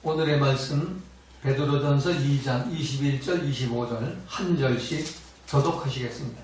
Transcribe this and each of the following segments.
오늘의 말씀 베드로전서 2장 21절 25절 한 절씩 교독하시겠습니다.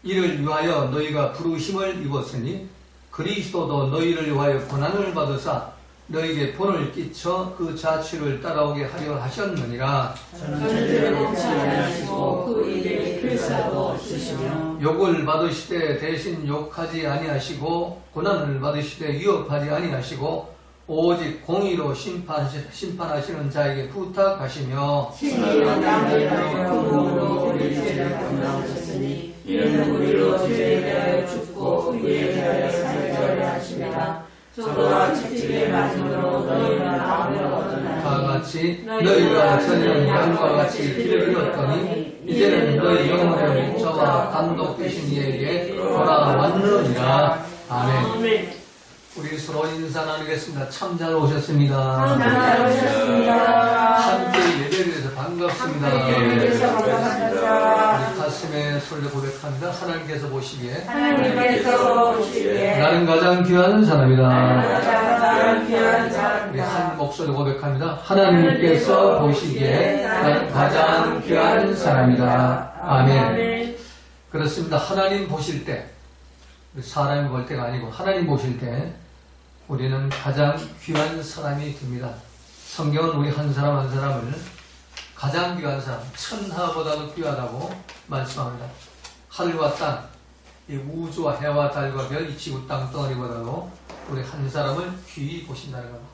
이를 위하여 너희가 부르심을 입었으니 그리스도도 너희를 위하여 고난을 받으사 너희에게 본을 끼쳐 그 자취를 따라오게 하려 하셨느니라. 전제를 먹지 아니하시고 그 일에 필사도 없으시며 욕을 받으시되 대신 욕하지 아니하시고 고난을 받으시되 위협하지 아니하시고 오직 공의로 심판하시는 자에게 부탁하시며 신이와 남들하여 그 몸으로 우리 죄를 감당하셨으니 이는 우리로 죄에 대하여 죽고 의에 대하여 살게 하십니다. 저와 채찍의 맞음으로 너희가 나음을 얻으나니 다 같이 너희가 전에는 양과 같이 길을 잃었더니 이제는 너희 영혼을 저와 단독 되신 이에게 돌아왔느니라. 아멘. 우리 서로 인사 나누겠습니다. 참 잘 오셨습니다. 잘 오셨습니다. 함께 예배를 해서 반갑습니다. 우리 가슴에 솔려 고백합니다. 하나님께서 보시기에 나는 가장 귀한 사람이다. 우리 한 목소리로 고백합니다. 하나님께서 보시기에 나는 가장 귀한 사람이다. 아멘. 그렇습니다. 하나님 보실 때, 사람이 볼 때가 아니고 하나님 보실 때 우리는 가장 귀한 사람이 됩니다. 성경은 우리 한 사람 한 사람을 가장 귀한 사람, 천하보다도 귀하다고 말씀합니다. 하늘과 땅, 이 우주와 해와 달과 별, 이 지구 땅덩어리보다도 우리 한 사람을 귀히 보신다는 겁니다.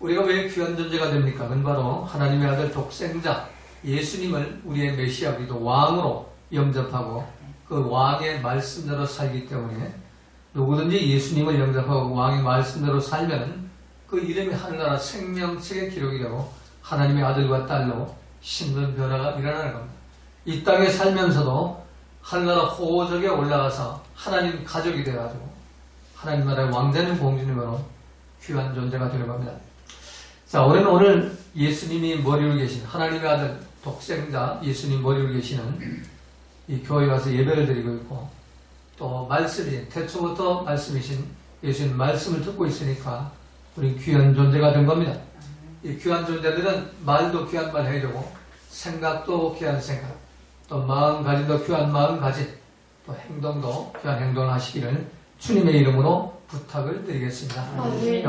우리가 왜 귀한 존재가 됩니까? 그건 바로 하나님의 아들 독생자 예수님을 우리의 메시아 우리도 왕으로 영접하고 그 왕의 말씀대로 살기 때문에 누구든지 예수님을 영접하고 왕의 말씀대로 살면 그 이름이 하늘나라 생명책에 기록이 되고 하나님의 아들과 딸로 신분 변화가 일어나는 겁니다. 이 땅에 살면서도 하늘나라 호적에 올라가서 하나님 가족이 되어가지고 하나님 나라의 왕자님 공주님으로 귀한 존재가 되는 겁니다. 자, 우리는 오늘 예수님이 머리 위에 계신 하나님의 아들 독생자 예수님 머리 위에 계시는 이 교회 와서 예배를 드리고 있고 또 말씀이 태초부터 말씀이신 예수님 말씀을 듣고 있으니까 우리 귀한 존재가 된 겁니다. 이 귀한 존재들은 말도 귀한 말 해야 되고 생각도 귀한 생각 또 마음가짐도 귀한 마음가짐 또 행동도 귀한 행동을 하시기를 주님의 이름으로 부탁을 드리겠습니다.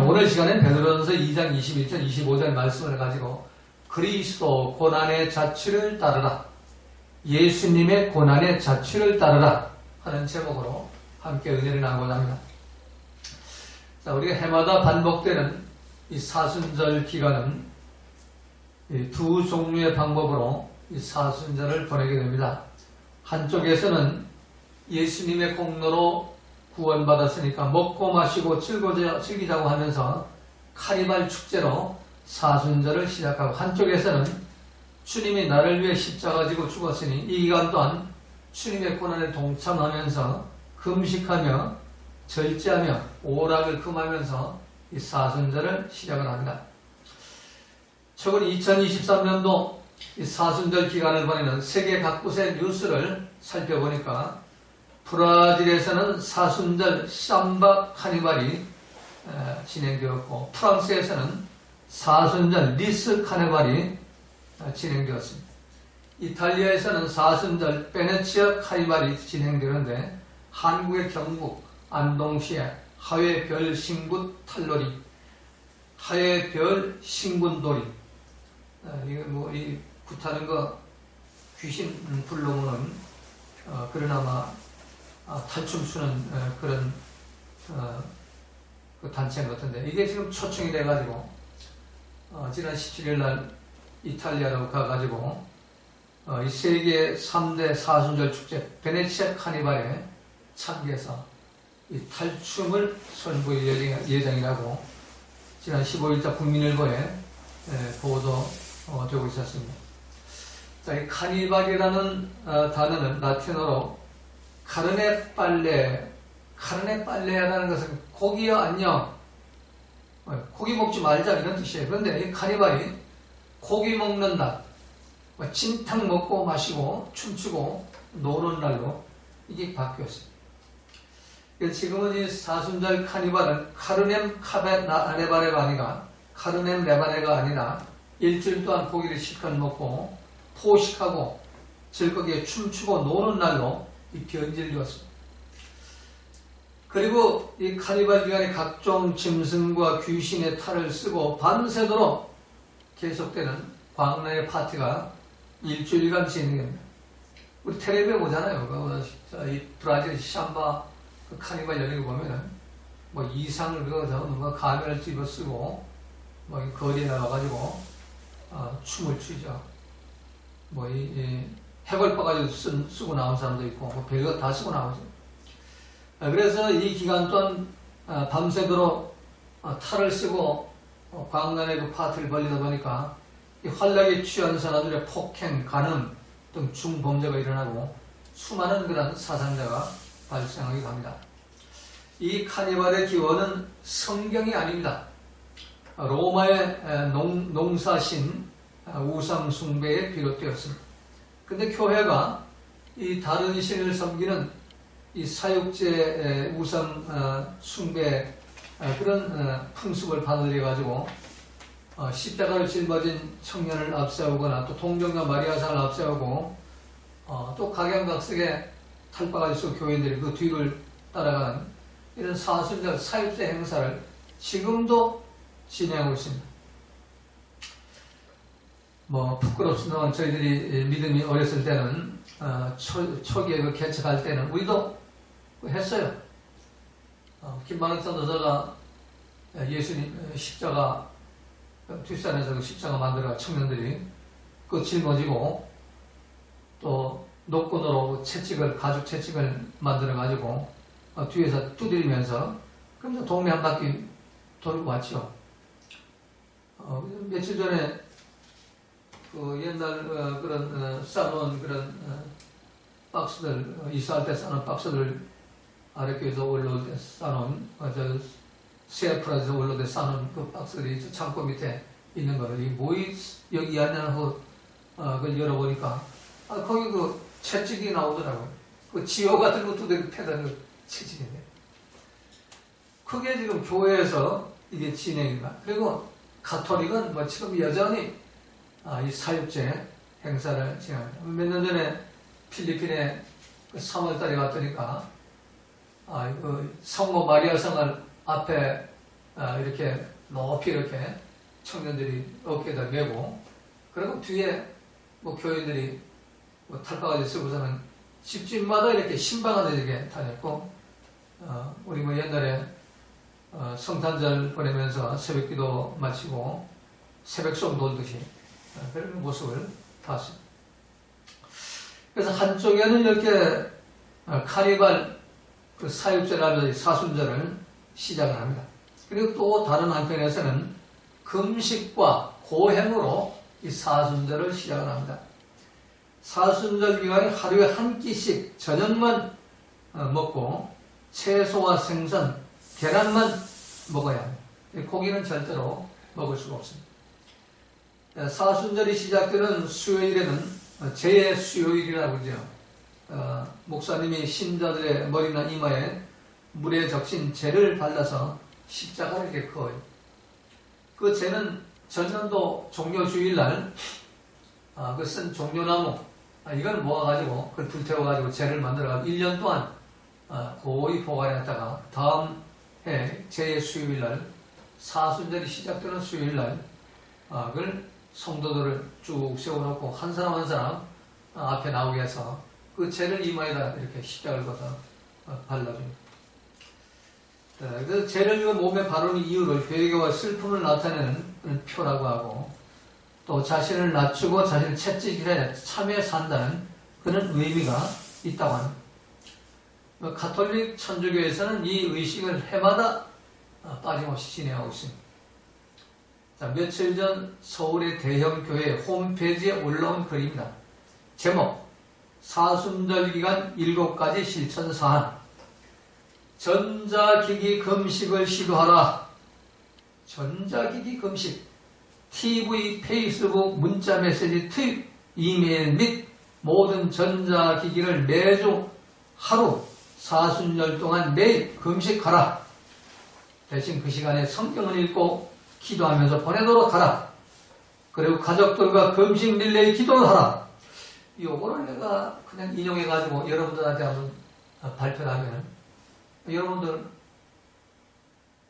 오늘 시간엔 베드로전서 2장 21절 25절 말씀을 가지고 그리스도 고난의 자취를 따르라 예수님의 고난의 자취를 따르라 하는 제목으로 함께 은혜를 나누고자 합니다. 자, 우리가 해마다 반복되는 이 사순절 기간은 이 두 종류의 방법으로 이 사순절을 보내게 됩니다. 한쪽에서는 예수님의 공로로 구원받았으니까 먹고 마시고 즐기자고 하면서 카니발 축제로 사순절을 시작하고 한쪽에서는 주님이 나를 위해 십자가 지고 죽었으니 이 기간 또한 주님의 고난에 동참하면서 금식하며 절제하며 오락을 금하면서 이 사순절을 시작을 합니다. 최근 2023년도 이 사순절 기간을 보내는 세계 각곳의 뉴스를 살펴보니까 브라질에서는 사순절 삼바 카니발이 진행되었고 프랑스에서는 사순절 니스 카니발이 진행되었습니다. 이탈리아에서는 사순절 베네치아 카니발이 진행되는데 한국의 경북 안동시에 하회별 신군 탈놀이, 하회별 신군놀이 이거 이 굿하는 거 귀신 불러오는 그러나마 탈춤 추는 그런 그 단체인 것 같은데 이게 지금 초청이 돼가지고 지난 17일 날 이탈리아로 가가지고 이 세계 3대 사순절 축제 베네치아 카니발에 참여해서 이 탈춤을 선보일 예정이라고 지난 15일자 국민일보에 보도되고 있었습니다. 자, 이 카니발이라는 단어는 라틴어로 카르네 빨레라는 것은 고기여 안녕, 고기 먹지 말자 이런 뜻이에요. 그런데 이 카니발이 고기 먹는 날, 진탕 먹고 마시고 춤추고 노는 날로 이게 바뀌었습니다. 지금은 이 사순절 카니발은 카르넴 카베 아네바레가 아니라 카르넨 레바네가 아니라 일주일 동안 고기를 실컷 먹고 포식하고 즐겁게 춤추고 노는 날로 이 변질되었습니다. 그리고 이 카니발 기간에 각종 짐승과 귀신의 탈을 쓰고 밤새도록 계속되는 광란의 파티가 일주일간 진행됩니다. 우리 텔레비에 보잖아요. 이 브라질 삼바 그 카니발 여행 보면은 뭐 이상을 뭐 가면을 뒤집어 쓰고 뭐 거리에 나가가지고 춤을 추죠. 뭐 이 해골 빠가지고 쓰고 나온 사람도 있고 뭐 별거 다 쓰고 나오죠. 그래서 이 기간 동안 밤새도록 탈을 쓰고 광란의 그 파티를 벌리다 보니까 이 환락에 취한 사람들의 폭행, 간음 등 중범죄가 일어나고 수많은 그런 사상자가 발생하기도 합니다. 이 카니발의 기원은 성경이 아닙니다. 로마의 농사신 우상 숭배에 비롯되었습니다. 근데 교회가 이 다른 신을 섬기는 이 사육제 우상 숭배 그런 풍습을 받아들여 가지고 십자가를 짊어진 청년을 앞세우거나 또 동정과 마리아상을 앞세우고 또 각양각색의 탈바가지수 교인들이 그 뒤를 따라가는 이런 사순절 사육제 행사를 지금도 진행하고 있습니다. 뭐 부끄럽지만 저희들이 믿음이 어렸을 때는 초기에 그 개척할 때는 우리도 했어요. 김만옥 선교사가 예수님 십자가 뒷산에서 그 십자가 만들어 청년들이 그 짊어지고 또 노끈으로 채찍을 가죽 채찍을 만들어 가지고 뒤에서 두드리면서 그러면서 동네 한 바퀴 돌고 왔죠. 며칠 전에 그 옛날 그런 싸놓은 그런 박스들 이사할 때 싸놓은 박스들 아랫교에서 올라올 때 싸놓은 세프라에서 올라올 때 싸놓은 그 박스들이 창고 밑에 있는 거를 이 뭐이 여기 안에 하고 그걸 열어보니까 거기 그 채찍이 나오더라고요. 그 지호 같은 것도 되게 패다는 그 채찍인데 그게 지금 교회에서 이게 진행입니다. 그리고 가톨릭은 뭐 지금 여전히 이 사육제 행사를 진행합니다. 몇 년 전에 필리핀에 3월달에 갔더니까 그 성모 마리아상을 앞에 이렇게 높이 이렇게 청년들이 어깨에다 메고 그리고 뒤에 뭐 교인들이 뭐 탈바가지 쓰고서는 집집마다 이렇게 신방하듯 이렇게 다녔고 우리 뭐 옛날에 성탄절 보내면서 새벽기도 마치고 새벽송 돌듯이 그런 모습을 봤습니다. 그래서 한쪽에는 이렇게 카니발 그 사육절이라든지 사순절을 시작을 합니다. 그리고 또 다른 한편에서는 금식과 고행으로 이 사순절을 시작을 합니다. 사순절 기간에 하루에 한 끼씩 저녁만 먹고 채소와 생선, 계란만 먹어야 합니다. 고기는 절대로 먹을 수가 없습니다. 사순절이 시작되는 수요일에는 제의 수요일이라고 그러죠. 목사님이 신자들의 머리나 이마에 물에 적신 재를 발라서 십자가를 이렇게 그어요. 그 재는 전년도 종료주일날 그 쓴 종려나무 이걸 모아가지고 그걸 불태워가지고 재를 만들어가지고 1년 동안 고이 보관했다가 다음 해 제의 수요일날 사순절이 시작되는 수요일날 그걸 성도들을 쭉 세워놓고 한 사람 한 사람 앞에 나오게 해서 그 재를 이마에다 이렇게 십자가를 걷어 발라줍니다. 그래서 재를 몸에 바르는 이유를 회개와 슬픔을 나타내는 표라고 하고 또 자신을 낮추고 자신을 채찍질해 참여 산다는 그런 의미가 있다고 합니다. 가톨릭 천주교에서는 이 의식을 해마다 빠짐없이 진행하고 있습니다. 자, 며칠 전 서울의 대형 교회 홈페이지에 올라온 글입니다. 제목 사순절 기간 7가지 실천사항 전자기기 금식을 시도하라. 전자기기 금식 TV, 페이스북, 문자메시지, 트윗, 이메일 및 모든 전자기기를 매주 하루 사순절 동안 매일 금식하라. 대신 그 시간에 성경을 읽고 기도하면서 보내도록 하라. 그리고 가족들과 금식 릴레이 기도를 하라. 요거를 내가 그냥 인용해가지고 여러분들한테 한번 발표를 하면, 여러분들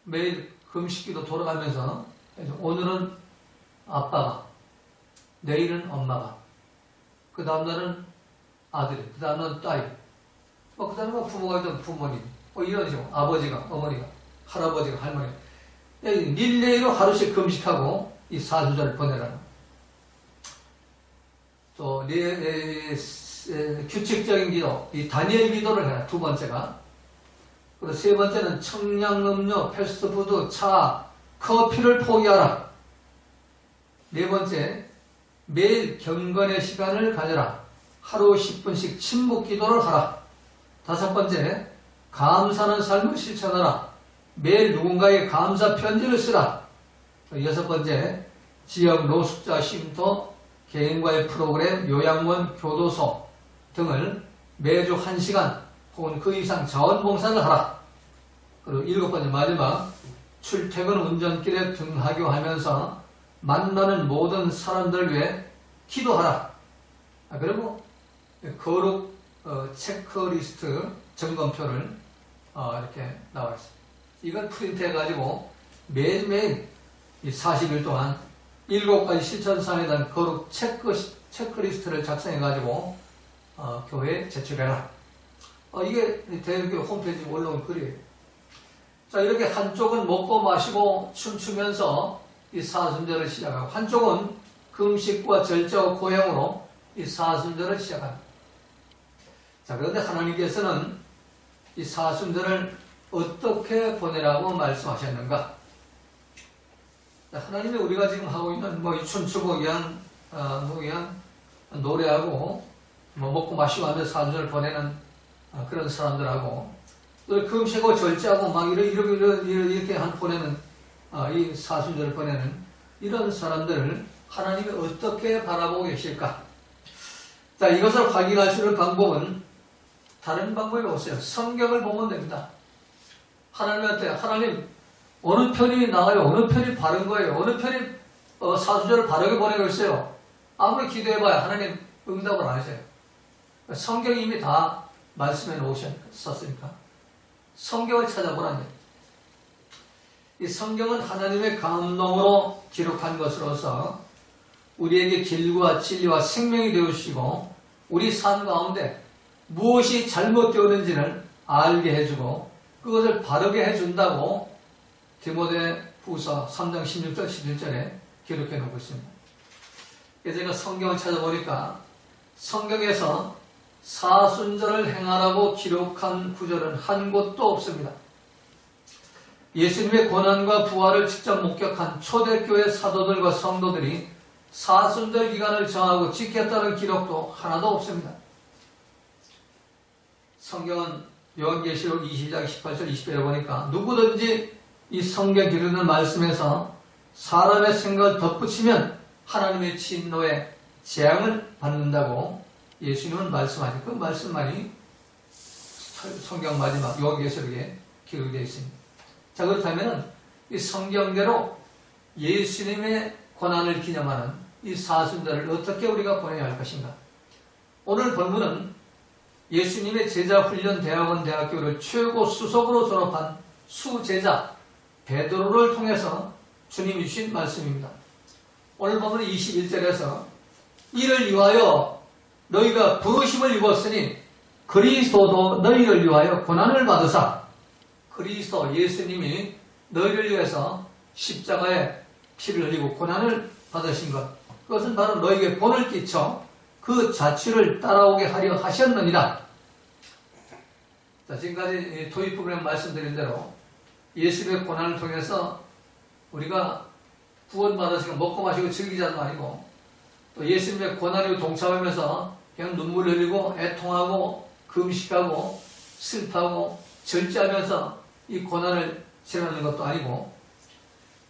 매일 금식기도 돌아가면서 오늘은 아빠가, 내일은 엄마가, 그 다음날은 아들이, 그 다음날은 딸이, 그 다음날은 부모가 있던 부모님, 이런 식으로 아버지가, 어머니가, 할아버지가, 할머니가 릴레이로 하루씩 금식하고 이 사수절을 보내라. 또 규칙적인 기도, 이 다니엘 기도를 해라. 두 번째가. 그리고 세 번째는 청량음료, 패스트푸드, 차, 커피를 포기하라. 네 번째, 매일 경건의 시간을 가져라. 하루 10분씩 침묵 기도를 하라. 다섯 번째, 감사하는 삶을 실천하라. 매일 누군가에게 감사 편지를 쓰라. 여섯 번째, 지역 노숙자 쉼터, 개인과의 프로그램, 요양원, 교도소 등을 매주 1시간 혹은 그 이상 자원봉사를 하라. 그리고 일곱 번째 마지막, 출퇴근 운전길에 등하교하면서 만나는 모든 사람들을 위해 기도하라. 그리고 거룩 체크리스트 점검표를 이렇게 나와 있습니다. 이걸 프린트해가지고 매일매일 이 40일 동안 7가지 실천사항에 대한 거룩 체크리스트를 작성해가지고 교회에 제출해라. 이게 대학교 홈페이지에 올라온 글이에요. 자, 이렇게 한쪽은 먹고 마시고 춤추면서 이 사순절을 시작하고, 한쪽은 금식과 절제와 고행으로 이 사순절을 시작합니다. 자, 그런데 하나님께서는 이 사순절을 어떻게 보내라고 말씀하셨는가? 자, 하나님이 우리가 지금 하고 있는 춤추고 그냥 노래하고 먹고 마시고 하면서 사순절을 보내는 그런 사람들하고, 또 금식하고 절제하고 막 이렇게 보내는 이 사순절을 보내는 이런 사람들을 하나님이 어떻게 바라보고 계실까? 자, 이것을 확인할 수 있는 방법은 다른 방법이 없어요. 성경을 보면 됩니다. 하나님한테, 하나님 어느 편이 나아요? 어느 편이 바른 거예요? 어느 편이 사순절을 바르게 보내고 있어요? 아무리 기도해봐야 하나님 응답을 안 하세요. 성경이 이미 다 말씀해 놓으셨으니까 성경을 찾아보라는 거예요. 이 성경은 하나님의 감동으로 기록한 것으로서 우리에게 길과 진리와 생명이 되어주시고, 우리 삶 가운데 무엇이 잘못되었는지를 알게 해주고 그것을 바르게 해준다고 디모데 후서 3장 16절 17절에 기록해 놓고 있습니다. 그래서 제가 성경을 찾아보니까 성경에서 사순절을 행하라고 기록한 구절은 한 곳도 없습니다. 예수님의 고난과 부활을 직접 목격한 초대교회 사도들과 성도들이 사순절 기간을 정하고 지켰다는 기록도 하나도 없습니다. 성경은 요한계시록 20장 18절 20절에 보니까 누구든지 이 성경 기록된 말씀에서 사람의 생각을 덧붙이면 하나님의 진노의 재앙을 받는다고 예수님은 말씀하신 그 말씀만이 성경 마지막 요한계시록에 기록되어 있습니다. 자, 그렇다면 이 성경대로 예수님의 고난을 기념하는 이 사순절을 어떻게 우리가 보내야 할 것인가? 오늘 본문은 예수님의 제자훈련대학원 대학교를 최고 수석으로 졸업한 수제자 베드로를 통해서 주님이 주신 말씀입니다. 오늘 본문은 21절에서 이를 위하여 너희가 부르심을 입었으니 그리스도도 너희를 위하여 고난을 받으사, 그리스도 예수님이 너희를 위해서 십자가에 피를 흘리고 고난을 받으신 것, 그것은 바로 너희에게 본을 끼쳐 그 자취를 따라오게 하려 하셨느니라. 자, 지금까지 토익 프로그램 말씀드린 대로 예수님의 고난을 통해서 우리가 구원받으시고 먹고 마시고 즐기자도 아니고, 또 예수님의 고난에 동참하면서 그냥 눈물 흘리고 애통하고 금식하고 슬퍼하고 절제하면서 이 고난을 지나는 것도 아니고,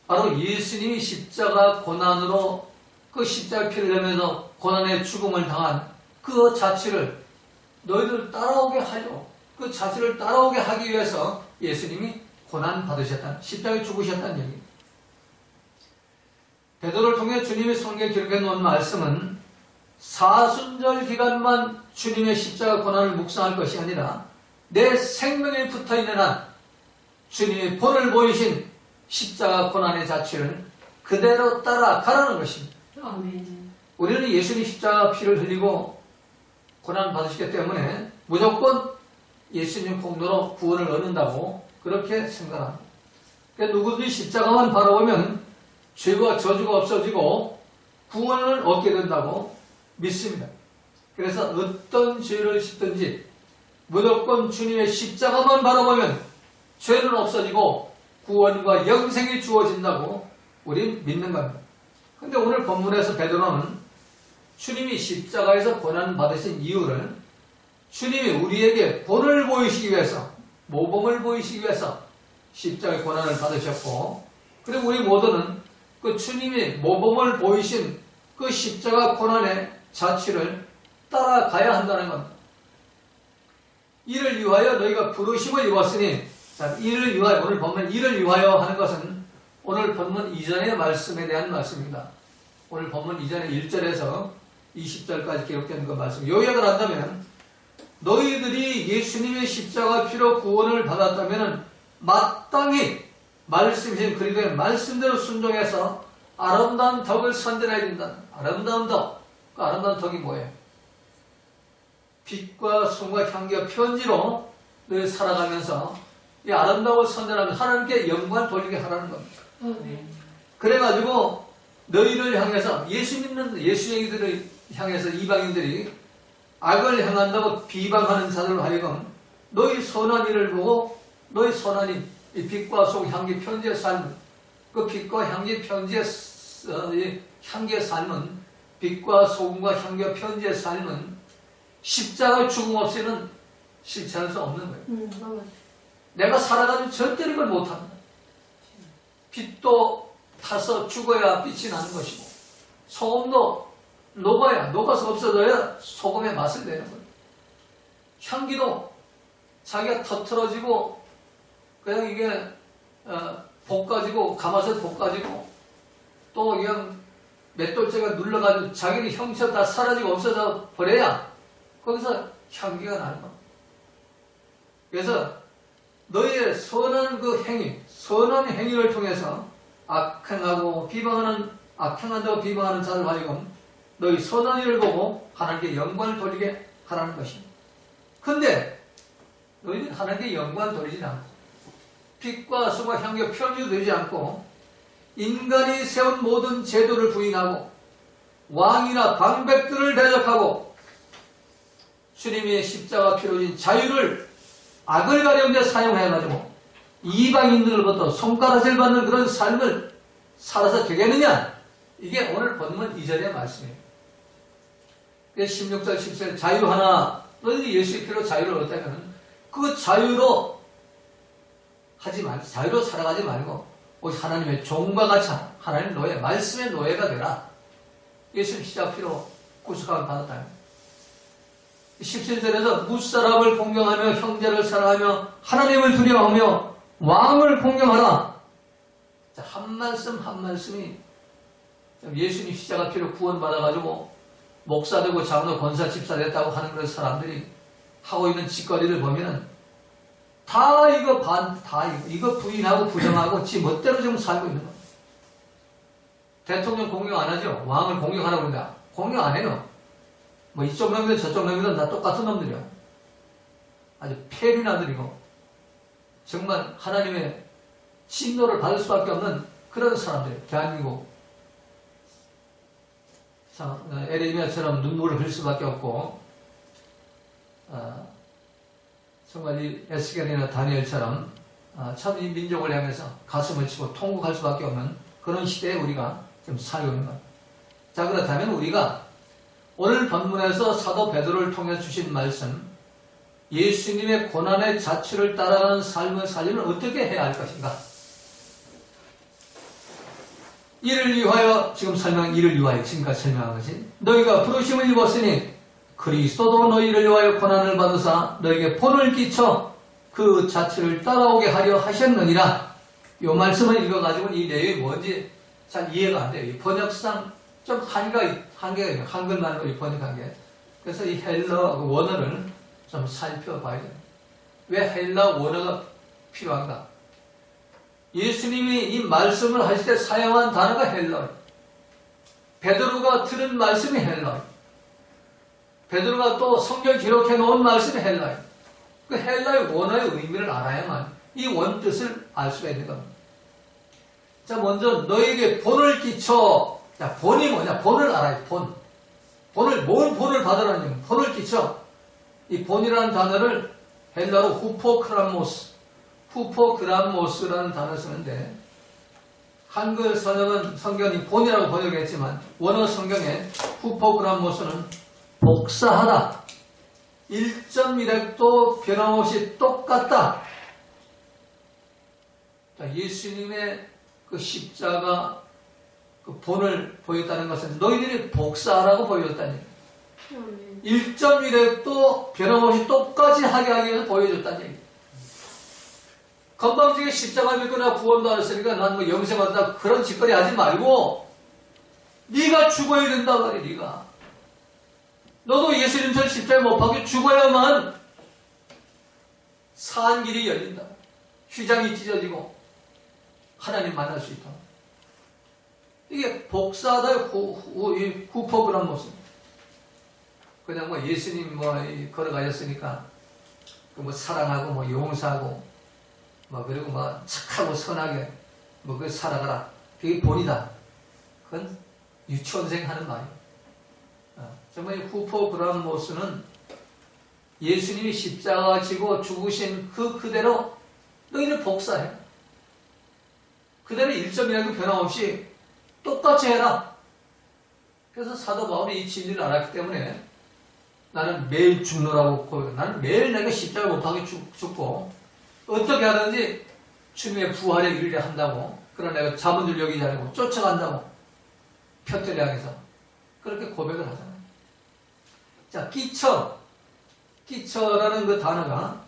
바로 예수님이 십자가 고난으로 그 십자가 피를 흘리면서 고난의 죽음을 당한 그 자취를 너희들 따라오게 하려, 그 자취를 따라오게 하기 위해서 예수님이 고난 받으셨다는, 십자가에 죽으셨다는 얘기입니다. 베드로를 통해 주님이 성경에 기록해 놓은 말씀은 사순절 기간만 주님의 십자가 고난을 묵상할 것이 아니라 내 생명에 붙어있는 한 주님이 본을 보이신 십자가 고난의 자취를 그대로 따라가라는 것입니다. 아멘. 우리는 예수님 십자가 피를 흘리고 고난 받으시기 때문에 무조건 예수님 공로로 구원을 얻는다고 그렇게 생각합니다. 그러니까 누구든지 십자가만 바라보면 죄와 저주가 없어지고 구원을 얻게 된다고 믿습니다. 그래서 어떤 죄를 짓든지 무조건 주님의 십자가만 바라보면 죄는 없어지고 구원과 영생이 주어진다고 우린 믿는 겁니다. 그런데 오늘 본문에서 베드로는 주님이 십자가에서 고난 받으신 이유를 주님이 우리에게 본을 보이시기 위해서, 모범을 보이시기 위해서 십자가의 고난을 받으셨고, 그리고 우리 모두는 그 주님이 모범을 보이신 그 십자가 고난의 자취를 따라가야 한다는 겁니다. 이를 위하여 너희가 부르심을 입었으니, 자, 이를 위하여, 오늘 본문 이를 위하여 하는 것은 오늘 본문 이전의 말씀에 대한 말씀입니다. 오늘 본문 이전의 1절에서 20절까지 기록된 그 말씀. 요약을 한다면 너희들이 예수님의 십자가 피로 구원을 받았다면 마땅히 말씀이신 그리스도의 말씀대로 순종해서 아름다운 덕을 선전해야 된다. 아름다운 덕. 그 아름다운 덕이 뭐예요? 빛과 숨과 향기와 편지로 너희 살아가면서 이 아름다움을 선전하면서 하나님께 영광을 돌리게 하라는 겁니다. 그래가지고 너희를 향해서 예수 믿는 예수쟁이들을 향해서 이방인들이 악을 행한다고 비방하는 자들로 하여금 너희 선한 일을 보고 너희 선한 일, 이 빛과 속 향기 편지의 삶은 그 빛과 향기 편지의 향기의 삶은 빛과 소금과 향기와 편지의 삶은 십자가의 죽음 없이는 실천할 수 없는 거예요. 내가 살아가지고 절대로 이걸 못합니다. 빛도 타서 죽어야 빛이 나는 것이고 소금도 녹아서 없어져야 소금의 맛을 내는 거예요. 향기도 자기가 터트러지고 그냥 이게 볶아지고 가마솥에 볶아지고 또 그냥 맷돌째가 눌러가지고 자기의 형체가 다 사라지고 없어져 버려야 거기서 향기가 나는 겁니다. 그래서 너희의 선한 그 행위, 선한 행위를 통해서 악행한다고 비방하는 자를 하여금 너희 선한 일을 보고 하나님께 영광을 돌리게 하라는 것입니다. 근데 너희는 하나님께 영광을 돌리지 않고 빛과 수와 향기와 편지도 되지 않고 인간이 세운 모든 제도를 부인하고 왕이나 방백들을 대적하고 주님의 십자가 피로 진 자유를 악을 가려운 데 사용해가지고 이방인들로부터 손가락질 받는 그런 삶을 살아서 되겠느냐? 이게 오늘 본문 2절의 말씀이에요. 16절, 17절 자유하나 너희들이 예수의 피로 자유를 얻었다면 그 자유로 하지 말고 자유로 살아가지 말고 오직 하나님의 종과 같이 하나님 노예, 말씀의 노예가 되라. 예수님 십자가 피로 구속함을 받았다. 17절에서 무사람을 공경하며 형제를 사랑하며 하나님을 두려워하며 왕을 공경하라. 자, 한 말씀이 예수님 십자가 피로 구원받아가지고 목사되고 장로 권사 집사 됐다고 하는 그런 사람들이 하고 있는 짓거리를 보면 다 이거 부인하고 부정하고 지 멋대로 지금 살고 있는 겁니다. 대통령 공경 안 하죠? 왕을 공경하라고 그런다. 공경 안 해요. 뭐 이쪽 놈이든 저쪽 놈이든 다 똑같은 놈들이야. 아주 폐륜아들이고 정말 하나님의 진노를 받을 수밖에 없는 그런 사람들, 대한민국. 에레미야처럼 눈물을 흘릴 수밖에 없고, 정말 이 에스겔이나 다니엘처럼 참 이 민족을 향해서 가슴을 치고 통곡할 수밖에 없는 그런 시대에 우리가 지금 살고 있는 것. 자, 그렇다면 우리가 오늘 본문에서 사도 베드로를 통해 주신 말씀, 예수님의 고난의 자취를 따라가는 삶을 살려면 어떻게 해야 할 것인가? 이를 위하여, 이를 위하여 지금까지 설명한 것이, 너희가 부르심을 입었으니 그리스도도 너희를 위하여 고난을 받으사 너희에게 본을 끼쳐 그 자취를 따라오게 하려 하셨느니라. 이 말씀을 읽어가지고 이 내용이 뭔지 잘 이해가 안 돼요. 이 번역상 좀 한계가 있는 한글만으로 번역한 게. 그래서 이 헬러 원어를 좀 살펴봐야 돼요. 왜 헬러 원어가 필요한가? 예수님이 이 말씀을 하실 때 사용한 단어가 헬러예요. 베드로가 들은 말씀이 헬러예요. 베드로가 또 성경 기록해 놓은 말씀이 헬러예요. 그 헬러의 원어의 의미를 알아야만 이 원뜻을 알 수가 있는 겁니다. 자, 먼저 너에게 본을 끼쳐. 자, 본이 뭐냐? 본을 알아요. 뭔 본을 받으라는 본을 끼쳐. 이 본이라는 단어를 헬라로 후포그람모스라는 단어를 쓰는데, 한글 성경이 본이라고 번역했지만 원어 성경에 후포그람모스는 복사하다, 1.1획도 변함없이 똑같다. 자, 예수님의 그 십자가 그 본을 보였다는 것은 너희들이 복사하라고 보여줬다니. 1.1획도 변함없이 똑같이 하게 하기 위해서 보여줬다는 얘기. 건방지게 십자가 믿고 나 구원받았으니까 난 뭐 영생받았다 그런 짓거리 하지 말고 네가 죽어야 된다 그래. 네가 너도 예수님처럼 십자가에 못 박혀 죽어야만 산 길이 열린다. 휘장이 찢어지고 하나님 만날 수 있다. 이게 복사다. 후포그람 모습. 그냥 뭐 예수님 걸어가셨으니까 뭐 사랑하고 뭐 용서하고 그리고 착하고 선하게 그 살아가라. 그게 본이다. 그건 유치원생 하는 말이에요. 정말 이 후포그람모스는 예수님이 십자가 지고 죽으신 그대로 너희는 복사해. 그대로 1.1도 변함없이 똑같이 해라. 그래서 사도 바울이 이 진리를 알았기 때문에 나는 매일 죽노라고 고요. 나는 매일 내가 십자가 못 박혀 죽고 어떻게 하든지 주님의 부활의 일을 한다고. 그러나 내가 자본줄 여기지 않고 쫓아간다고. 표태를 향해서. 그렇게 고백을 하잖아요. 자, 끼쳐라는 그 단어가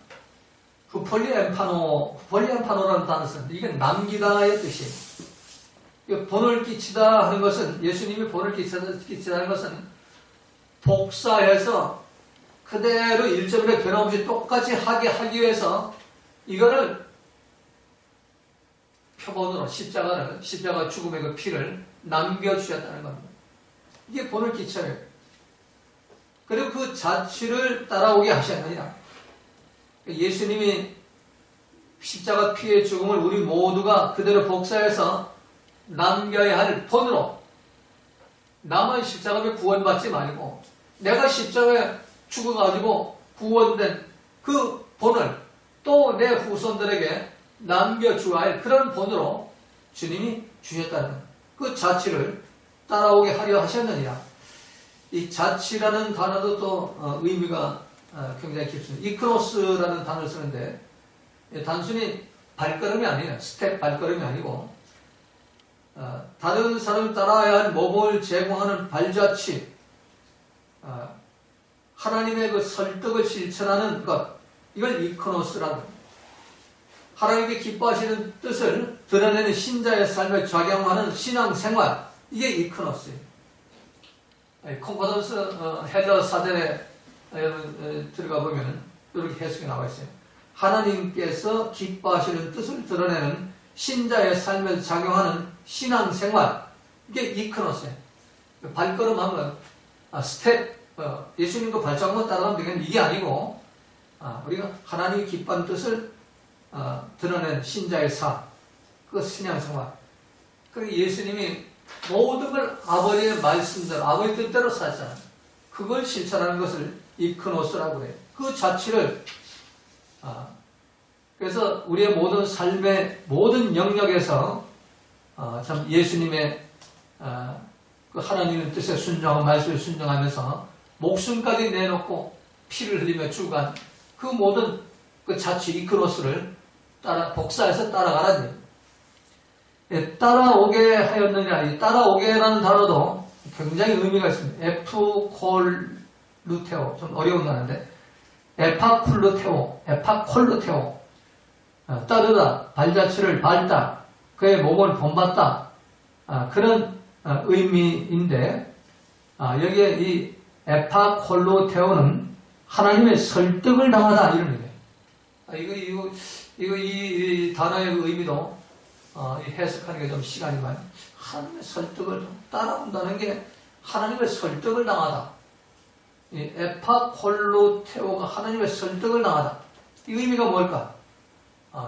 폴리엠파노라는 단어를 쓰는데 이게 남기다의 뜻이에요. 본을 끼치다 하는 것은 예수님이 본을 끼치다는 것은 복사해서 그대로 1.1에 변함없이 똑같이 하게 하기 위해서 이거를 표본으로 십자가 죽음의 그 피를 남겨주셨다는 겁니다. 이게 본을 끼쳐요. 그리고 그 자취를 따라오게 하셨느니라. 예수님이 십자가 피의 죽음을 우리 모두가 그대로 복사해서 남겨야 할 본으로 나만 십자가에 구원받지 말고 내가 십자가에 죽어가지고 구원된 그 본을 또 내 후손들에게 남겨주어야 할 그런 본으로 주님이 주셨다는 그 자취를 따라오게 하려 하셨느니라. 이 자취라는 단어도 또 의미가 굉장히 깊습니다. 이크노스라는 단어를 쓰는데 단순히 발걸음이 아니에요. 스텝 발걸음이 아니고 다른 사람이 따라야 할 모범을 제공하는 발자취, 하나님의 그 설득을 실천하는 것, 이걸 이크노스라고. 하나님께 기뻐하시는 뜻을 드러내는 신자의 삶에 작용하는 신앙생활, 이게 이크노스예요. 콩코던스 헬러 사전에 들어가 보면 이렇게 해석이 나와 있어요. 하나님께서 기뻐하시는 뜻을 드러내는 신자의 삶에 작용하는 신앙생활, 이게 이크노스예요. 발걸음하면 스텝, 예수님과 발자국만 따라가면 되겠는데 이게 아니고 우리가 하나님이 기뻐하는 뜻을 드러낸 신자의 삶, 그 신앙생활. 그리고 예수님이 모든 걸 아버지의 말씀대로, 아버지 뜻대로 살잖아요. 그걸 실천하는 것을 이크노스라고 해요. 그 자취를 그래서 우리의 모든 삶의 모든 영역에서 참 예수님의 그 하나님의 뜻에 순종하고 말씀에 순종하면서 목숨까지 내놓고 피를 흘리며 죽어간 그 모든 그 자취 이크노스를 복사해서 따라가라는 얘기예요. 따라오게 하였느냐. 이 따라오게라는 단어도 굉장히 의미가 있습니다. 에프콜루테오, 좀 어려운 단어인데 에파콜루테오, 따르다, 발자취를 밟다, 그의 몸을 본받다, 그런 의미인데 여기에 이 에파콜로테오는 하나님의 설득을 당하다 이런 의미예요. 이 단어의 의미도 해석하는 게 좀 시간이 많이. 하나님의 설득을 따라온다는 게 하나님의 설득을 당하다. 이 에파콜로테오가 하나님의 설득을 당하다. 이 의미가 뭘까?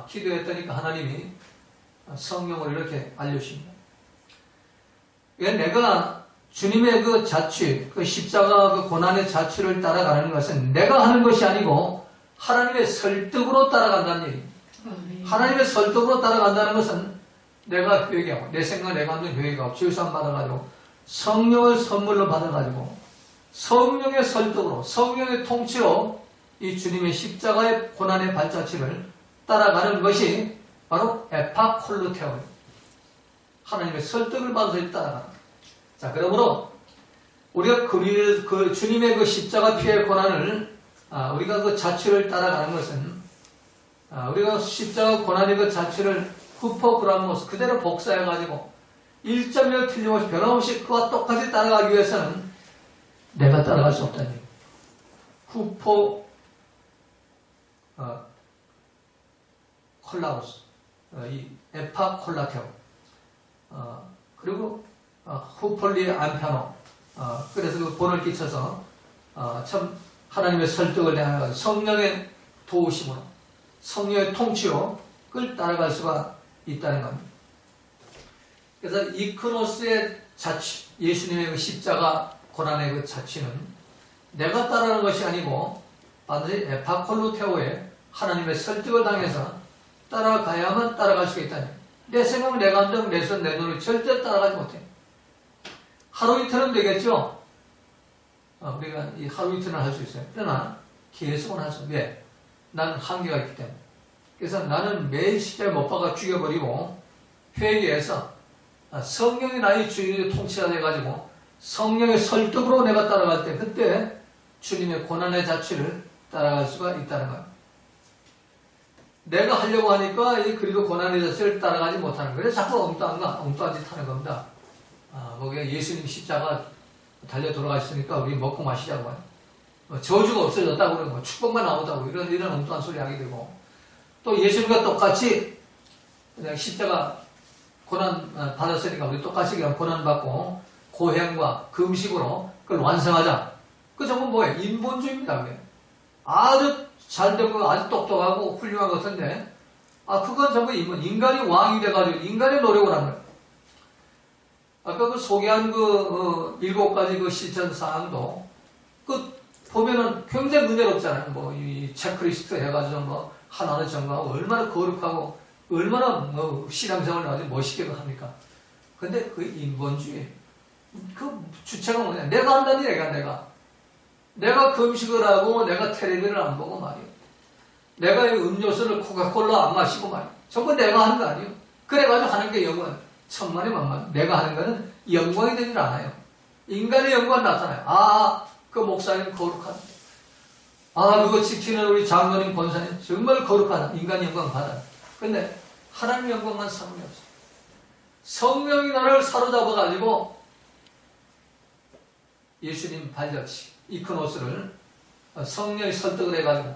기도했더니까 하나님이 성경을 이렇게 알려주십니다. 왜 내가 주님의 그 자취, 그 십자가 그 고난의 자취를 따라가는 것은 내가 하는 것이 아니고 하나님의 설득으로 따라간다는 얘기입니다. 하나님의 설득으로 따라간다는 것은 내가 회개하고 내 생각 내가 하는 회개하고 죄수함 받아가지고 성령을 선물로 받아가지고 성령의 설득으로 성령의 통치로 이 주님의 십자가의 고난의 발자취를 따라가는 것이 바로 에파콜로테오입니다. 하나님의 설득을 받아서 따라가는. 자, 그러므로 우리가 그 주님의 그 십자가 피의 고난을 우리가 그 자취를 따라가는 것은 우리가 십자가 고난의 그 자취를 후퍼그라모스 그대로 복사해가지고 1.1 틀림없이 변함없이 그와 똑같이 따라가기 위해서는 내가 따라갈 수 없다는 얘기예요. 후포 콜라우스 이 에파콜라테오 그리고 후폴리 안피아노 그래서 그 본을 끼쳐서 참 하나님의 설득을 대하여 성령의 도우심으로 성령의 통치로 그걸 따라갈 수가 있다는 겁니다. 그래서 이크노스의 자취, 예수님의 그 십자가 고난의 그 자취는 내가 따라가는 것이 아니고 반드시 에파콜로테오의 하나님의 설득을 당해서 따라가야만 따라갈 수가 있다는 거예요. 내 생각, 내 감정, 내 손, 내 눈을 절대 따라가지 못해요. 하루 이틀은 되겠죠? 우리가 이 하루 이틀은 할 수 있어요. 그러나 계속은 할 수 없어요. 왜? 나는 한계가 있기 때문에. 그래서 나는 매일 십자가에 못 박아 죽여버리고 회개해서 성령이 나의 주인의 통치가 돼가지고 성령의 설득으로 내가 따라갈 때 그때 주님의 고난의 자취를 따라갈 수가 있다는 거예요. 내가 하려고 하니까 그리도 고난의 자취를 따라가지 못하는 거예요. 자꾸 엉뚱한 짓 하는 겁니다. 거기에 예수님 십자가 달려 돌아가셨으니까 우리 먹고 마시자고 해요. 저주가 없어졌다고 그러고 뭐 축복만 나오다고 이런 엉뚱한 소리 하게 되고 또 예수님과 똑같이 그냥 십자가 고난 받았으니까 우리 똑같이 그냥 고난 받고 고행과 금식으로 그걸 완성하자. 그 전부 뭐예요? 인본주의입니다. 그게. 아주 잘되고 아주 똑똑하고 훌륭한 것 같은데 그건 전부 인간이 왕이 돼가지고 인간의 노력을 하는 거예요. 아까 그 소개한 그 7가지 그 실천 사항도 그 보면은 굉장히 은혜롭잖아요. 뭐 이 체크리스트 해가지고 뭐 하나는 정하고 얼마나 거룩하고 얼마나 뭐 신앙생활을 아주 멋있게 합니까? 근데 그 인본주의 그 주체가 뭐냐? 내가 한다니 내가 금식을 하고 내가 텔레비를 안 보고 말이에요. 내가 이 음료수를 코카콜라 안 마시고 말이에요. 전부 내가 하는 거 아니에요. 그래가지고 하는 게 영원 천만의 만만. 내가 하는 거는 영광이 되질 않아요. 인간의 영광은 나타나요. 그 목사님 거룩하다. 그거 지키는 우리 장로님 권사님 정말 거룩하다. 인간 영광 받아. 근데 하나님 영광만 사모이 없어요. 성령이 나를 사로잡아가지고 예수님 발자취 이크노스를 성령이 설득을 해가지고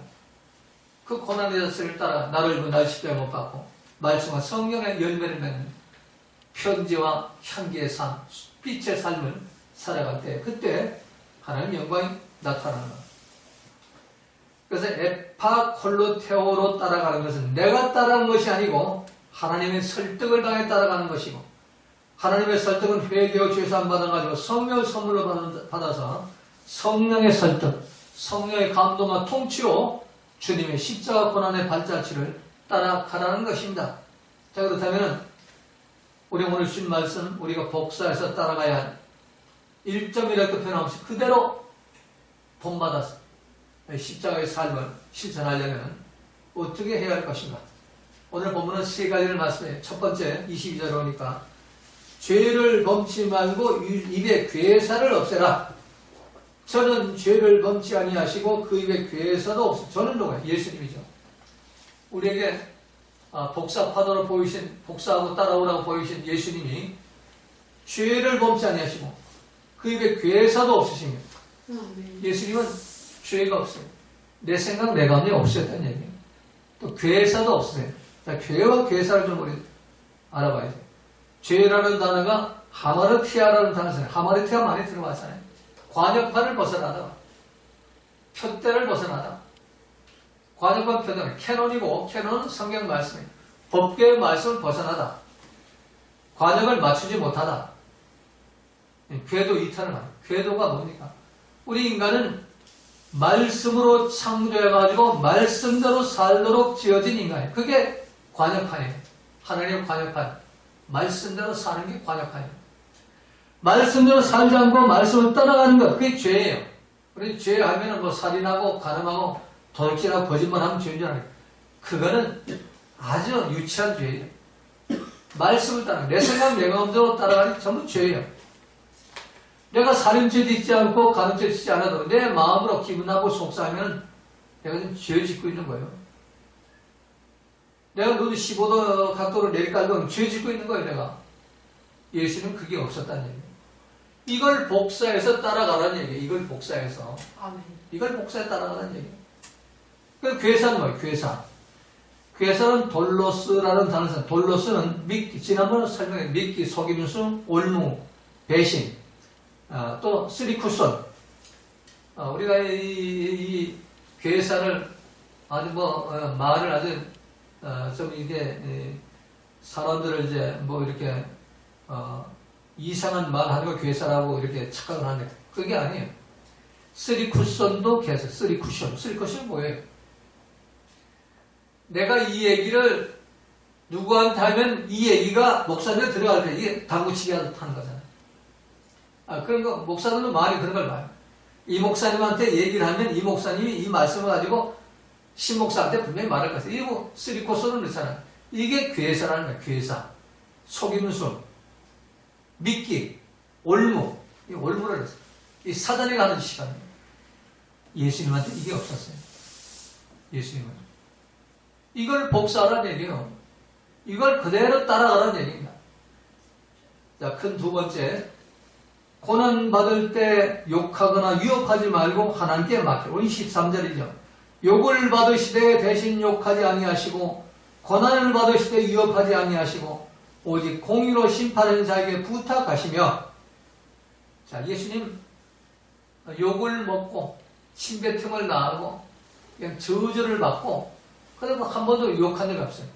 그 고난의 자체를 따라 나를 날 십자가에 못 박고 말씀과 성령의 열매를 맺는 편지와 향기의 삶, 빛의 삶을 살아갈 때 그때 하나님 영광이 나타나는 거예요. 그래서 에파콜로테오로 따라가는 것은 내가 따라가는 것이 아니고 하나님의 설득을 당해 따라가는 것이고 하나님의 설득은 회개와 죄사함 받아가지고 성령을 선물로 받아서 성령의 설득, 성령의 감동과 통치로 주님의 십자가 고난의 발자취를 따라가라는 것입니다. 자, 그렇다면 우리 오늘 주신 말씀 우리가 복사해서 따라가야 할 1.1획도 변함없이 그대로 본받아서 십자가의 삶을 실천하려면 어떻게 해야 할 것인가? 오늘 본문은 3가지를 말씀해요. 첫 번째 22절에 오니까 죄를 범치 말고 입에 괴사를 없애라. 저는 죄를 범치 아니하시고 그 입에 괴사도 없어. 저는 누구예요? 예수님이죠. 우리에게 복사파도로 보이신 복사하고 따라오라고 보이신 예수님이 죄를 범치 아니하시고 그 입에 괴사도 없으십니다. 예수님은 죄가 없어요. 내 생각, 내 감정이 없으셨다는 얘기예요. 또 괴사도 없으세요. 자, 괴와 괴사를 좀 우리 알아봐야 돼요. 죄라는 단어가 하마르티아라는 단어잖아요. 하마르티아 많이 들어봤잖아요. 관역판을 벗어나다. 표대를 벗어나다. 관역판 표대는 캐논이고, 캐논은 성경 말씀이에요. 법계의 말씀을 벗어나다. 관역을 맞추지 못하다. 궤도 이탈을 말해요. 궤도가 뭡니까? 우리 인간은 말씀으로 창조해가지고 말씀대로 살도록 지어진 인간이에요. 그게 관역판이에요. 하나님의 관역판. 말씀대로 사는 게 관역판이에요. 말씀대로 살지 않고 말씀을 따라가는 것, 그게 죄예요. 우리 죄하면 뭐 살인하고 가늠하고 도둑질하고 거짓말하면 죄인 줄 알아요. 그거는 아주 유치한 죄예요. 말씀을 따라, 내 생각, 내 마음대로 따라가는 게 전부 죄예요. 내가 살인죄 짓지 않고 가늠죄 짓지 않아도 내 마음으로 기분 나고 속상하면 내가 지금 죄 짓고 있는 거예요. 내가 눈을 15도 각도로 내리깔면 죄 짓고 있는 거예요, 내가. 예수는 그게 없었다는 얘기예요. 이걸 복사해서 따라가라는 얘기예요. 이걸 복사해서. 이걸 복사해 따라가라는 얘기예요. 그 괴사는 뭐예요? 괴사. 괴사는 돌로스라는 단어입니다. 돌로스는 믿기, 지난번에 설명해 믿기, 속임수, 올무, 배신. 또 쓰리쿠션. 우리가 이 괴사를 아주 말을 아주 좀 이게 사람들을 이제 뭐 이렇게 이상한 말 하는 거 괴사라고 이렇게 착각을 하는데 그게 아니에요. 쓰리쿠션도 괴사. 쓰리쿠션이 뭐예요? 내가 이 얘기를 누구한테 하면 이 얘기가 목사님에 들어갈 때 이게 당구치기 하는 거잖아요. 그런 거, 목사들도 많이 그런 걸 봐요. 이 목사님한테 얘기를 하면 이 목사님이 이 말씀을 가지고 신 목사한테 분명히 말할 것 같아요. 이게 뭐, 쓰리코스는 그렇잖아요. 이게 괴사라는 거예요, 괴사. 속임수, 믿기, 올무. 이 올무를 했어요. 이 사단이 가는 시간이에요. 예수님한테 이게 없었어요. 예수님은. 이걸 복사하라는 얘기예요. 이걸 그대로 따라가라는 얘기입니다. 자, 큰 두 번째. 고난받을 때 욕하거나 위협하지 말고 하나님께 맡겨. 오늘 13절이죠. 욕을 받으시되 대신 욕하지 아니하시고 고난을 받으시되 위협하지 아니하시고 오직 공의로 심판하는 자에게 부탁하시며. 자, 예수님 욕을 먹고 침뱉음을 당하고 그냥 저주를 받고 그래도 한 번도 욕한 적이 없어요.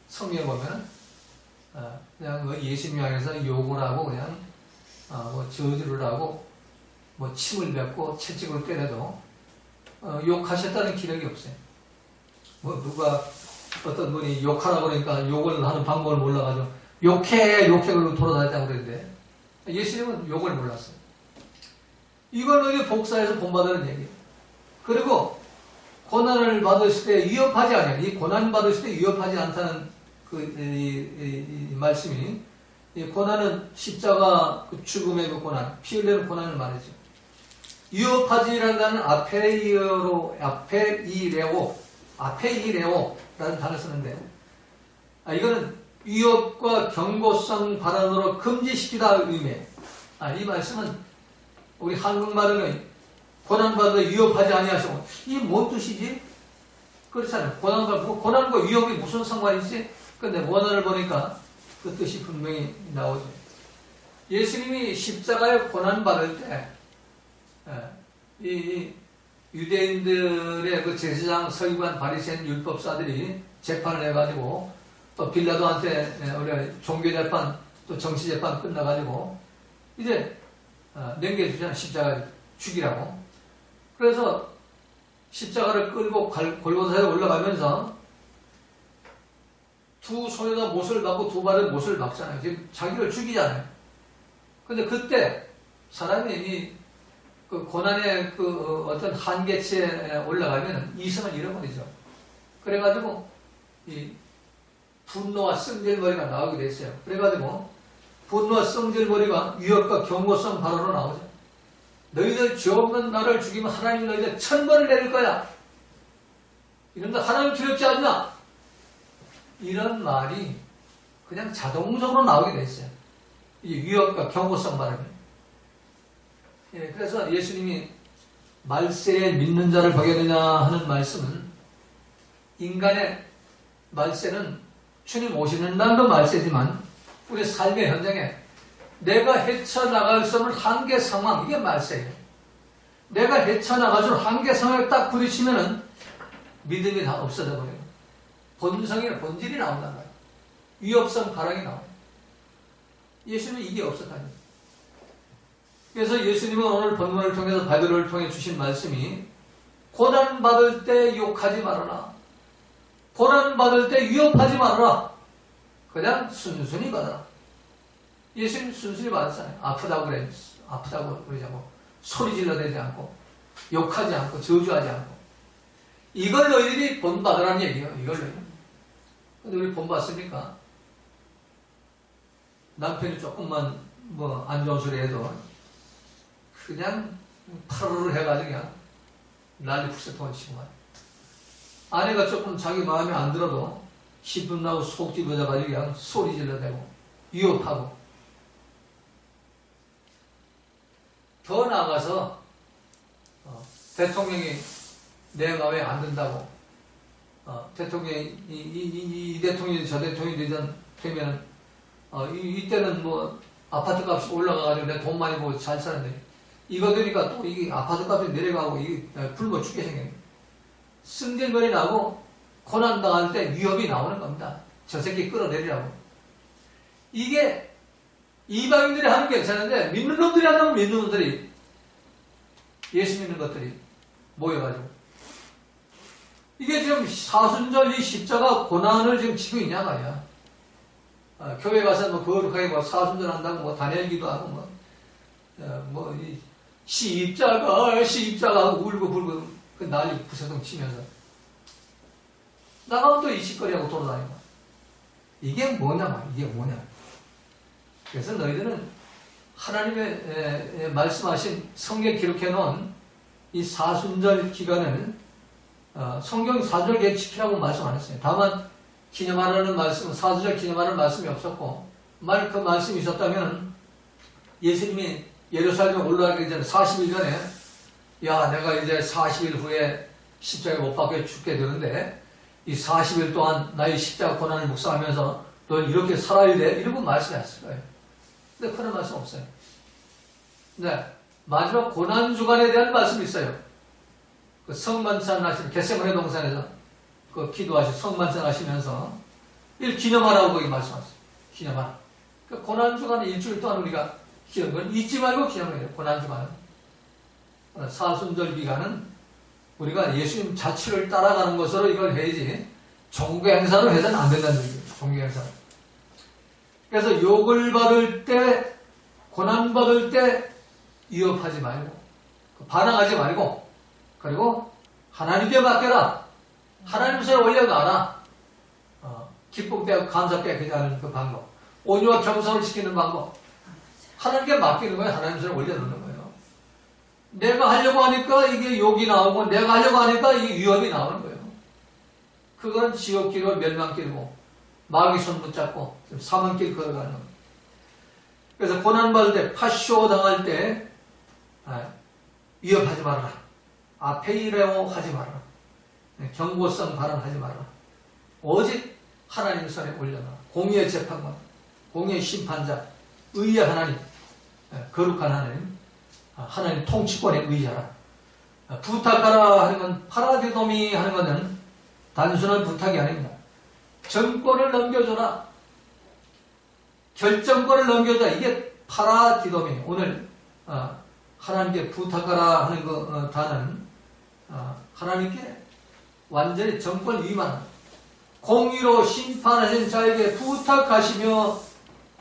성경에 보면은 그냥 예수님 향해서 욕을 하고 그냥 뭐 저주를 하고 뭐 침을 뱉고 채찍으로 때려도 욕하셨다는 기록이 없어요. 뭐 누가 어떤 분이 욕하라고 그러니까 욕을 하는 방법을 몰라가지고 욕해 그러고 돌아다녔다고 그랬는데 예수님은 욕을 몰랐어요. 이걸 복사해서 본받으는 얘기예요. 그리고 고난을 받으실 때 위협하지 않아요. 이 고난 받으실 때 위협하지 않다는 이 말씀이, 이 고난은 십자가 그 죽음의 그 고난, 피 흘리는 고난을 말이죠. 위협하지라는 단어는 아페이레오라는 단어를 쓰는데, 이거는 위협과 경고성 발언으로 금지시키다 의미해요. 이 말씀은 우리 한국말은 고난받아 위협하지 아니하시고, 이게 뭔 뜻이지? 그렇잖아요. 고난과 위협이 무슨 상관이지? 근데 원어를 보니까 그 뜻이 분명히 나오죠. 예수님이 십자가에 고난받을 때, 이 유대인들의 그 제사장, 서기관, 바리새인, 율법사들이 재판을 해가지고, 또 빌라도한테 우리가 종교재판, 또 정치재판 끝나가지고, 이제 넘겨주잖아요. 십자가 죽이라고. 그래서 십자가를 끌고 골고다에 올라가면서 두 손에다 못을 박고 두 발에 못을 박잖아요. 지금 자기를 죽이잖아요. 근데 그때 사람이 그 고난의 그 어떤 한계치에 올라가면 이성을 잃어버리죠. 그래가지고 이 분노와 성질머리가 나오게 됐어요. 그래가지고 분노와 성질머리가 위협과 경고성 발언으로 나오죠. 너희들 죄 없는 나를 죽이면 하나님이 너희들 천벌을 내릴 거야. 이런데 하나님 두렵지 않나? 이런 말이 그냥 자동적으로 나오게 됐어요. 이 위협과 경고성 발언이에요. 예, 그래서 예수님이 말세에 믿는 자를 보겠느냐 하는 말씀은 인간의 말세는 주님 오시는 날도 말세지만 우리 삶의 현장에 내가 헤쳐나갈 수 없는 한계 상황, 이게 말세예요. 내가 헤쳐나갈 수 없는 한계 상황에 딱 부딪히면은 믿음이 다 없어져 버려요. 본질이 나온단 말이에요. 위협성 발언이 나와요. 예수님은 이게 없었다니. 그래서 예수님은 오늘 본문을 통해서 바이블을 통해 주신 말씀이 고난받을 때 욕하지 말아라. 고난받을 때 위협하지 말아라. 그냥 순순히 받아라. 예수님 순순히 받았잖아요. 아프다고 그러자고 소리 질러대지 않고 욕하지 않고 저주하지 않고 이걸 너희들이 본받으라는 얘기예요. 이걸로. 근데 우리 본받습니까? 남편이 조금만 안 좋은 소리 해도 그냥 파르르 해가지고 그냥 난리 북새통을 치고 가요. 아내가 조금 자기 마음에 안 들어도 10분 나고 속 집어져가지고 그냥 소리 질러대고 위협하고 더 나아가서 대통령이 내 마음에 안 든다고 대통령이 이 대통령이 저 대통령이 되면 이때는 아파트 값이 올라가가지고 내 돈 많이 벌고 잘 사는데 이거 되니까 또 이게 아파트 값이 내려가고 이게 굶어 죽게 생겨요. 승질머리 나고 고난당할 때 위협이 나오는 겁니다. 저 새끼 끌어내리라고. 이게 이방인들이 하는 게 괜찮은데 믿는 놈들이 한다면 믿는 놈들이 예수 믿는 것들이 모여가지고 이게 지금 사순절 이 십자가 고난을 지금 치고 있냐 말이야. 교회 가서 거룩하게 사순절 한다고 다니엘기도 하고 이 십자가 하고 울고 불고 그 난리 부세동 치면서 나가면 또 이식거리하고 돌아다니고 이게 뭐냐 말이야. 이게 뭐냐. 그래서 너희들은 하나님의 말씀하신 성경에 기록해 놓은 이 사순절 기간을 성경 사순절 계획 지키라고 말씀 안 했어요. 다만 기념하라는 말씀은 사순절 기념하는 말씀이 없었고 만약 그 말씀이 있었다면 예수님이 예루살렘에 올라가기 전에 40일 전에 야 내가 이제 40일 후에 십자가에 못 박혀 죽게 되는데 이 40일 동안 나의 십자가 고난을 묵상하면서 넌 이렇게 살아야 돼 이러고 말씀했을 거예요. 근데 그런 말씀 없어요. 네, 마지막 고난주간에 대한 말씀이 있어요. 그 성만찬 하시는 겟세마네 동산에서 그 기도하시 성만찬 하시면서 일 기념하라고 거기 말씀하셨어요. 기념하라. 그 고난주간에 일주일 동안 우리가 기념을 잊지 말고 기념해야 돼요. 고난주간은. 사순절 기간은 우리가 예수님 자취를 따라가는 것으로 이걸 해야지 종교 행사로 해서는 안 된다는 얘기예요. 종교 행사. 그래서 욕을 받을 때, 고난 받을 때 위협하지 말고, 반항하지 말고, 그리고 하나님께 맡겨라. 하나님 손에 올려놔라. 기쁨 빼고 감사 빼고 하는 그 방법. 온유와 겸손을 지키는 방법. 하나님께 맡기는 거예요. 하나님 손에 올려놓는 거예요. 내가 하려고 하니까 이게 욕이 나오고, 내가 하려고 하니까 이게 위협이 나오는 거예요. 그건 지옥길로 멸망길이고, 마귀 손 붙잡고 사망길 걸어가는 거예요. 그래서 고난받을 때, 파쇼 당할 때 위협하지 말아라. 아페이레오 하지 말아라. 경고성 발언하지 말아라. 오직 하나님 손에 올려놔라. 공의의 재판관, 공의의 심판자, 의의 하나님, 거룩한 하나님, 하나님 통치권에 의지하라. 부탁하라 하는 건 파라디도미 하는 것은 단순한 부탁이 아닙니다. 정권을 넘겨줘라. 결정권을 넘겨줘라. 이게 파라디도미. 오늘 하나님께 부탁하라 하는 그 단어는 하나님께 완전히 정권 위임하는 공의로 심판하신 자에게 부탁하시며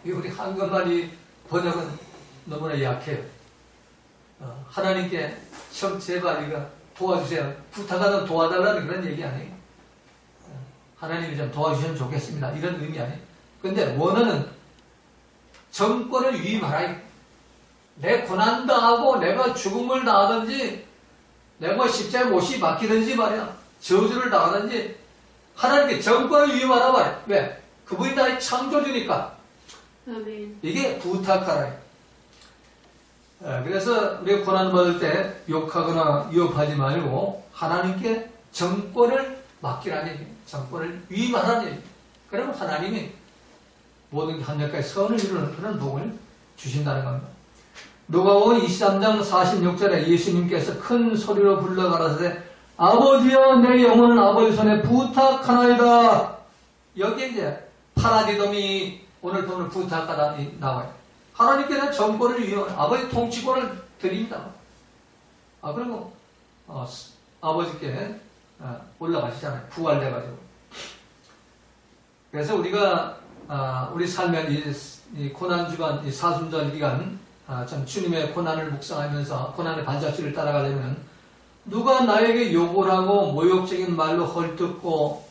우리 한글말이 번역은 너무나 약해요. 하나님께 제발 이거 도와주세요. 부탁하다 도와달라는 그런 얘기 아니에요. 하나님이 좀 도와주시면 좋겠습니다. 이런 의미 아니에요. 근데 원어는 정권을 위임하라. 내 고난당하고 내가 죽음을 당하든지 내가 십자가에 못이 박히든지 말이야. 저주를 당하든지 하나님께 정권을 위임하라 말이야. 왜? 그분이 나의 창조주니까. 아멘. 이게 부탁하라. 그래서 우리가 고난받을 때 욕하거나 위협하지 말고 하나님께 정권을 맡기라는 얘기예요. 정권을 위임하라는 얘기예요. 그러면 하나님이 모든 합력과 선을 이루는 그런 복을 주신다는 겁니다. 누가복음 23장 46절에 예수님께서 큰 소리로 불러 가라사대 아버지여 내 영혼은 아버지 손에 부탁하나이다. 여기에 이제 파라디돔이 오늘 보면 부탁하다 나와요. 하나님께는 정권을 위임하는 아버지 통치권을 드립니다. 그리고 아버지께 올라가시잖아요. 부활돼가지고. 그래서 우리가 우리 삶의 이 고난주간, 이 사순절 기간 참 주님의 고난을 묵상하면서 고난의 발자취를 따라가려면 누가 나에게 욕을 하고 모욕적인 말로 헐뜯고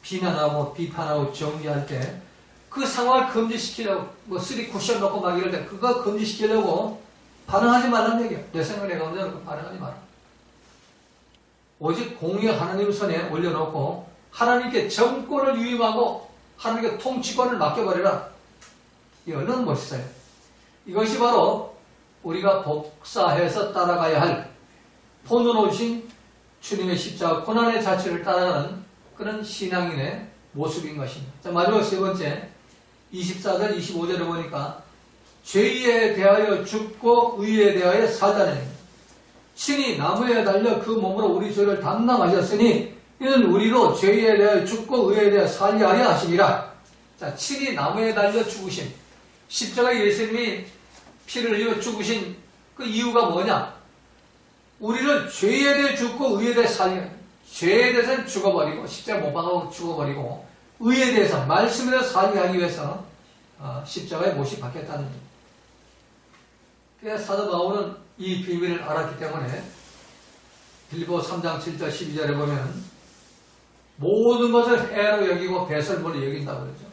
비난하고 비판하고 정죄할 때 그 상황을 금지시키려고 뭐 쓰리 쿠션 넣고 막 이럴 때 그거 금지시키려고 반응하지 말라는 얘기예요. 내 생각에 가운데 반응하지 마라. 오직 공의 하나님 손에 올려놓고 하나님께 정권을 위임하고 하나님께 통치권을 맡겨버리라. 이 얼마나 멋있어요. 이것이 바로 우리가 복사해서 따라가야 할 본으로 오신 주님의 십자가 고난의 자체를 따라가는 그런 신앙인의 모습인 것입니다. 자, 마지막 세 번째 24절 25절에 보니까 죄에 대하여 죽고 의에 대하여 사자는 친히 나무에 달려 그 몸으로 우리 죄를 담당하셨으니 이는 우리로 죄에 대하여 죽고 의에 대하여 살게 하려 하시니라. 자, 친히 나무에 달려 죽으신 십자가 예수님이 피를 흘려 죽으신 그 이유가 뭐냐? 우리를 죄에 대해 죽고 의에 대해 살게, 죄에 대해서는 죽어버리고 십자가 못 박아서 죽어버리고 의에 대해서 말씀에 대해서 살게 하기 위해서 십자가에 못이 박혔다는 겁니다. 그래서 사도 바울은 이 비밀을 알았기 때문에 빌립보 3장 7절 12절에 보면 모든 것을 해로 여기고 배설물로 여긴다고 그러죠.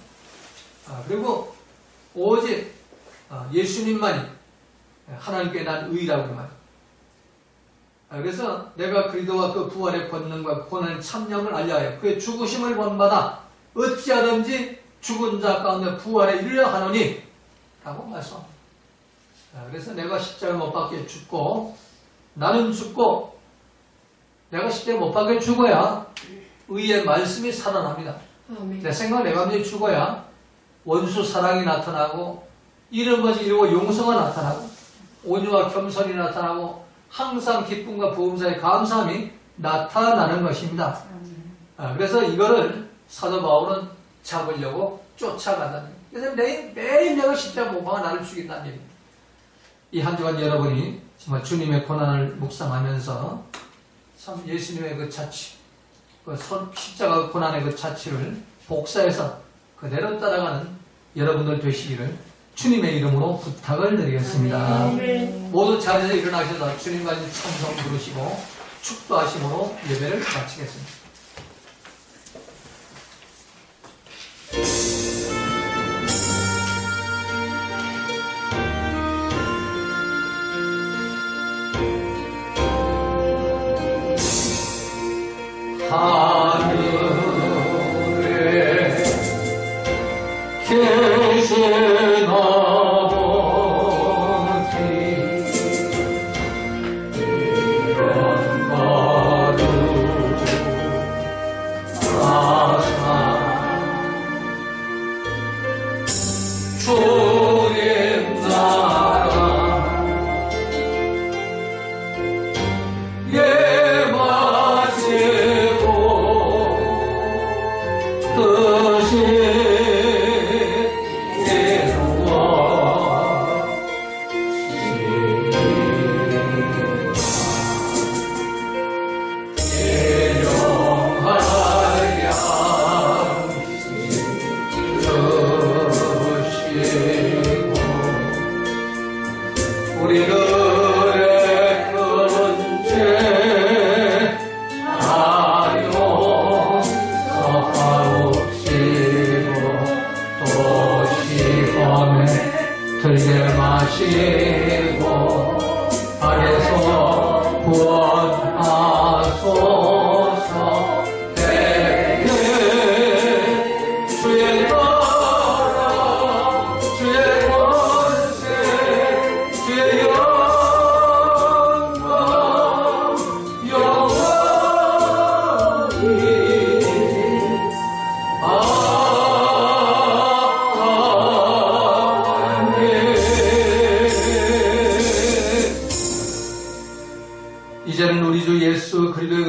그리고 오직 예수님만이 하나님께 난 의라고 말해요. 그래서 내가 그리스도와 그 부활의 권능과 고난의 참념을 알려하여 그의 죽으심을 본받아 어찌하든지 죽은 자 가운데 부활에 이르려 하노니 라고 말씀합니다. 그래서 내가 십자가에 못 박혀 죽고 나는 죽고 내가 십자가에 못 박혀 죽어야 의의 말씀이 살아납니다. 내 생각 내 감정이 죽어야 원수 사랑이 나타나고 이런 것이 이루고 용서가 나타나고 온유와 겸손이 나타나고 항상 기쁨과 부음사의 감사함이 나타나는 것입니다. 그래서 이거를 사도 바울은 잡으려고 쫓아간다는 거예요. 그래서 매일 내가 십자가 못 박아 나를 죽인다는 얘기입니다. 이 한 주간 여러분이 정말 주님의 고난을 묵상하면서 참 예수님의 그 자취, 그 십자가 고난의 그 자취를 복사해서 그대로 따라가는 여러분들 되시기를 주님의 이름으로 부탁을 드리겠습니다. 모두 자리에서 일어나셔서 주님과 찬송 부르시고 축도하심으로 예배를 마치겠습니다. 하늘에 계신 아버지 이런 거룩 하사 주님 나라 들게 마시고 아래서 구원하소서. 주의 나라 주의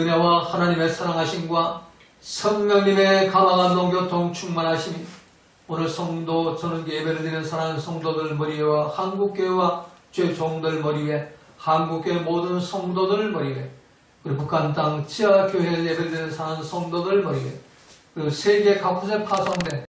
은혜와 하나님의 사랑하심과 성령님의 감화감 동교통 충만하심이 오늘 성도 저는 예배를 드리는 사랑하는 성도들 머리와 한국교회와 주의 종들 머리에 한국교회 모든 성도들 머리에 그리고 북한 땅 지하교회 예배를 드리는 사랑하는 성도들 머리에 그리고 세계 각곳에 파송된